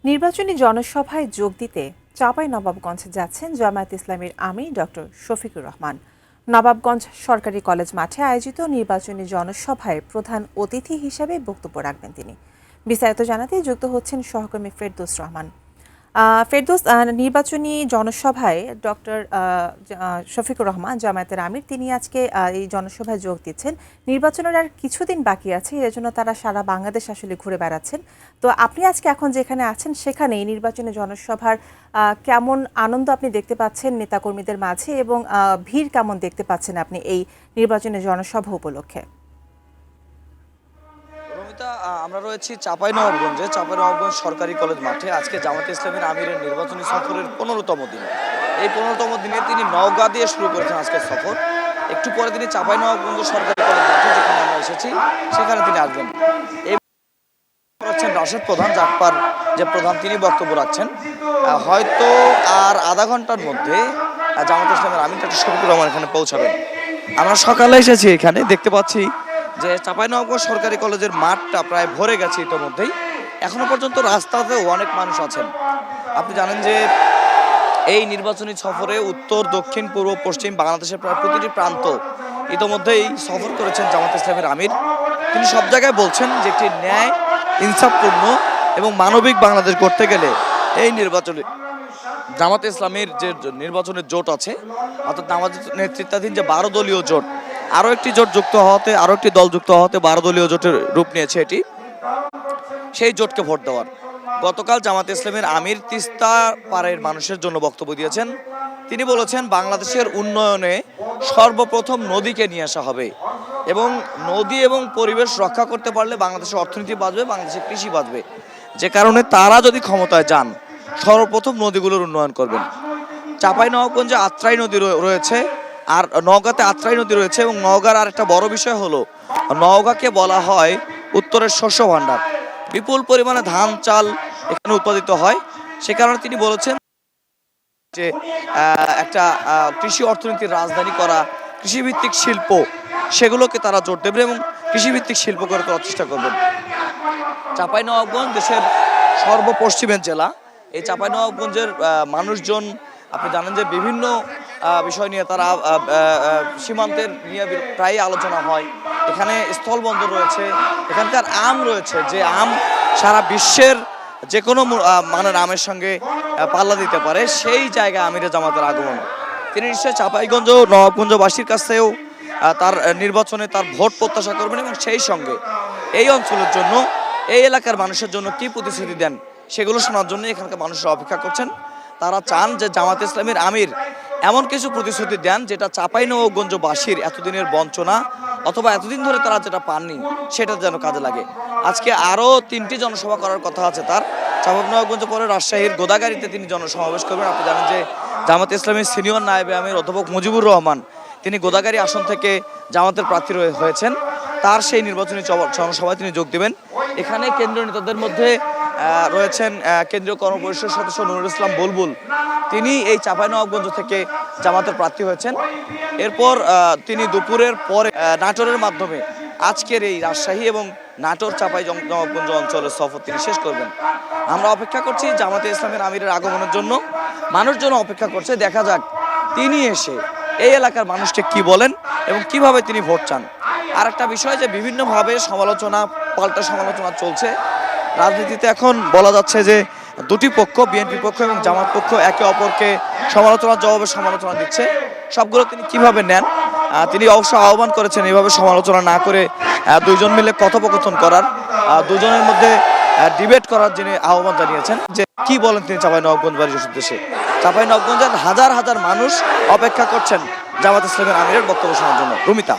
নির্বাচনী জনসভায় যোগ দিতে চাঁপাইনবাবগঞ্জে যাচ্ছেন জামায়াত ইসলামীর আমির ডক্টর শফিকুর রহমান। নবাবগঞ্জ সরকারি কলেজ মাঠে আয়োজিত নির্বাচনী জনসভায় প্রধান অতিথি হিসেবে বক্তব্য রাখবেন তিনি। বিস্তারিত জানাতে যুক্ত হচ্ছেন সহকর্মী ফেরদৌস রহমান। ফেরদৌস, নির্বাচনী জনসভায় ডক্টর শফিকুর রহমান জামায়াতের আমির তিনি আজকে এই জনসভায় যোগ দিচ্ছেন। নির্বাচনের আর কিছুদিন বাকি আছে, এর জন্য তারা সারা বাংলাদেশ আসলে ঘুরে বেড়াচ্ছেন। তো আপনি আজকে এখন যেখানে আছেন সেখানে এই নির্বাচনী জনসভার কেমন আনন্দ আপনি দেখতে পাচ্ছেন নেতাকর্মীদের মাঝে, এবং ভিড় কেমন দেখতে পাচ্ছেন আপনি এই নির্বাচনী জনসভা উপলক্ষে? আমরা রয়েছি চাঁপাইনবাবগঞ্জ সরকারি কলেজ মাঠে। আজকে জামায়াতে ইসলামীর আমিরের নির্বাচনী সফরের ১৫তম দিন। এই ১৫তম দিনে তিনি নওগাঁ দিয়ে শুরু করেছেন আজকের সফর। একটু পরে তিনি চাঁপাইনবাবগঞ্জ সরকারি কলেজ মাঠে, যেখানে আমরা এসেছি, সেখানে তিনি আসবেন। এই হচ্ছেন রাশেদ প্রধান, জাকপার যে প্রধান, তিনি বক্তব্য রাখছেন। হয়তো আর আধা ঘন্টার মধ্যে জামায়াতে ইসলামের আমির ডক্টর শফিকুর রহমান এখানে পৌঁছাবেন। আমরা সকালে এসেছি, এখানে দেখতে পাচ্ছি যে চাঁপাইনবাবগঞ্জ সরকারি কলেজের মাঠটা প্রায় ভরে গেছে ইতিমধ্যেই। এখনো পর্যন্ত রাস্তাতেও অনেক মানুষ আছেন। আপনি জানেন যে এই নির্বাচনী সফরে উত্তর, দক্ষিণ, পূর্ব, পশ্চিম বাংলাদেশের প্রায় প্রতিটি প্রান্ত ইতিমধ্যেই সফর করেছেন জামায়াত ইসলামের আমির। তিনি সব জায়গায় বলছেন যে একটি ন্যায়, ইনসাফপূর্ণ এবং মানবিক বাংলাদেশ করতে গেলে এই নির্বাচনে জামায়াত ইসলামীর যে নির্বাচনের জোট আছে, অর্থাৎ আমাদের নেতৃত্বাধীন যে 12 দলীয় জোট, আরও একটি জোট যুক্ত হওয়াতে, আরও একটি দল যুক্ত হওয়াতে 12 দলীয় জোটের রূপ নিয়েছে এটি, সেই জোটকে ভোট দেওয়ার। গতকাল জামায়াত ইসলামীর আমির তিস্তা পাড়ের মানুষের জন্য বক্তব্য দিয়েছেন। তিনি বলেছেন বাংলাদেশের উন্নয়নে সর্বপ্রথম নদীকে নিয়ে আসা হবে, এবং নদী এবং পরিবেশ রক্ষা করতে পারলে বাংলাদেশের অর্থনীতি বাঁচবে, বাংলাদেশের কৃষি বাঁচবে। যে কারণে তারা যদি ক্ষমতায় যান, সর্বপ্রথম নদীগুলোর উন্নয়ন করবেন। চাঁপাইনবাবগঞ্জে আত্রাই নদী রয়েছে, আর নওগাঁতে আত্রাই নদী রয়েছে, এবং নওগাঁর আর একটা বড় বিষয় হলো নওগাঁকে বলা হয় উত্তরের শস্য ভাণ্ডার। বিপুল পরিমাণে ধান, চাল এখানে উৎপাদিত হয়। সে কারণে তিনি বলেছেন যে একটা কৃষি অর্থনীতির রাজধানী করা, কৃষিভিত্তিক শিল্প, সেগুলোকে তারা জোর দেবেন এবং কৃষিভিত্তিক শিল্প করে তোলার চেষ্টা করবেন। চাঁপাইনবাবগঞ্জ দেশের সর্বপশ্চিমের জেলা। এই চাঁপাইনবাবগঞ্জের মানুষজন, আপনি জানেন যে বিভিন্ন বিষয় নিয়ে তারা সীমান্তের নিয়ে প্রায়ই আলোচনা হয়। এখানে স্থলবন্দর রয়েছে, এখানকার আম রয়েছে, যে আম সারা বিশ্বের যে কোনো মানের আমের সঙ্গে পাল্লা দিতে পারে, সেই জায়গায় আমিরে জামাতের আগমন। তিনি নিশ্চয়ই চাঁপাইগঞ্জ নবাবগঞ্জবাসীর কাছ থেকেও তার নির্বাচনে তার ভোট প্রত্যাশা করবেন, এবং সেই সঙ্গে এই অঞ্চলের জন্য, এই এলাকার মানুষের জন্য কি প্রতিশ্রুতি দেন সেগুলো শোনার জন্য এখানকার মানুষরা অপেক্ষা করছেন। তারা চান যে জামায়াত ইসলামীর আমির এমন কিছু প্রতিশ্রুতি দেন যেটা চাঁপাইনবাবগঞ্জবাসীর এতদিনের বঞ্চনা, অথবা এতদিন ধরে তারা যেটা পাননি, সেটা যেন কাজে লাগে। আজকে আরও 3টি জনসভা করার কথা আছে তার। চাঁপাইনবাবগঞ্জ পরে রাজশাহীর গোদাগাড়িতে তিনি জনসমাবেশ করবেন। আপনি জানেন যে জামায়াত ইসলামীর সিনিয়র নায়েবে আমির অধ্যাপক মুজিবুর রহমান, তিনি গোদাগাড়ি আসন থেকে জামায়াতের প্রার্থী হয়েছেন। তার সেই নির্বাচনী জনসভায় তিনি যোগ দেবেন। এখানে কেন্দ্রীয় নেতাদের মধ্যে রয়েছেন কেন্দ্রীয় কর্মপরিষদ সদস্য নুরুল ইসলাম বুলবুল, তিনি এই চাঁপাইনবাবগঞ্জ থেকে জামাতের প্রার্থী হয়েছেন। এরপর তিনি দুপুরের পরে নাটোরের মাধ্যমে আজকের এই রাজশাহী এবং নাটোর চাঁপাইনবাবগঞ্জ অঞ্চলের সফর তিনি শেষ করবেন। আমরা অপেক্ষা করছি জামায়াতে ইসলামের আমিরের আগমনের জন্য, মানুষজন অপেক্ষা করছে। দেখা যাক তিনি এসে এই এলাকার মানুষকে কি বলেন এবং কিভাবে তিনি ভোট চান। আর একটা বিষয় যে বিভিন্নভাবে সমালোচনা, পাল্টা সমালোচনা চলছে রাজনীতিতে। এখন বলা যাচ্ছে যে দুটি পক্ষ, বিএনপি পক্ষ এবং জামাত পক্ষ, একে অপরকে সমালোচনার জবাবে সমালোচনা দিচ্ছে। সবগুলো তিনি কিভাবে নেন, তিনি অবশ্য আহ্বান করেছেন এভাবে সমালোচনা না করে দুইজন মিলে কথোপকথন করার, দুজনের মধ্যে ডিবেট করার যিনি আহ্বান জানিয়েছেন। যে কি বলেন তিনি চাঁপাইনবাবগঞ্জবাসীর উদ্দেশ্যে। চাঁপাইনবাবগঞ্জের হাজার হাজার মানুষ অপেক্ষা করছেন জামায়াত ইসলামের আমিরের বক্তব্য শোনার জন্য। রুমিতা।